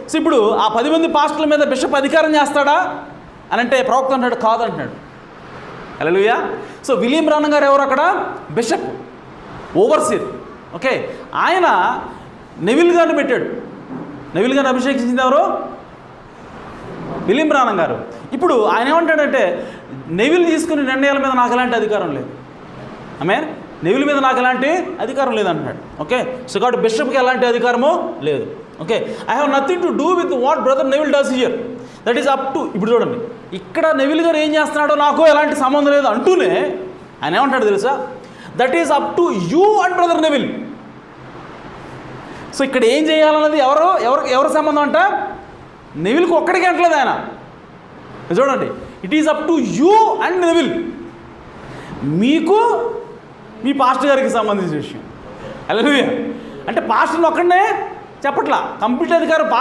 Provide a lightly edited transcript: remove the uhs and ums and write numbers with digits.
So ఇప్పుడు ఆ 10 మంది పాస్టర్ల మీద బిషప్ అధికారం చేస్తాడా అని అంటే ప్రవక్త అంటాడు కాదంటున్నాడు. హల్లెలూయా. సో విలియం బ్రానమ్ గారు ఎవరు అక్కడ? Bishop, overseer. ఓకే, ఆయన నెవిల్ గారిని పెట్టాడు. నెవిల్ గారిని అభిషేకించింది ఎవరు? విలియం బ్రానమ్ గారు. ఇప్పుడు ఆయన ఏమంటాడంటే నెవిల్ తీసుకునే నిర్ణయాల మీద నాకు ఎలాంటి అధికారం లేదు. ఆమేన్. నెవిల్ మీద నాకు ఎలాంటి అధికారం లేదంటున్నాడు. ఓకే, సో కాబట్టి బిషప్కి ఎలాంటి అధికారమో లేదు. Okay, I have nothing to do with what brother Neville does here, that is up to. ఇప్పుడు చూడండి, ఇక్కడ నెవిల్ గారు ఏం చేస్తున్నాడో నాకు ఎలాంటి సంబంధం లేదు అంటూనే ఆయన ఏమంటాడు తెలుసా? That is up to you and brother Neville. So ఇక్కడ ఏం చేయాలన్నది ఎవరు సంబంధం అంట? నెవిల్కి ఒక్కడికి అంటలేదు ఆయన. చూడండి, it is up to you and Neville, మీకు మీ పాస్టర్ గారికి సంబంధించిన విషయం. హల్లెలూయా. అంటే పాస్టర్ని ఒక్కడనే చెప్పట్లా, కంప్లీట్ అధికారం పాస్టర్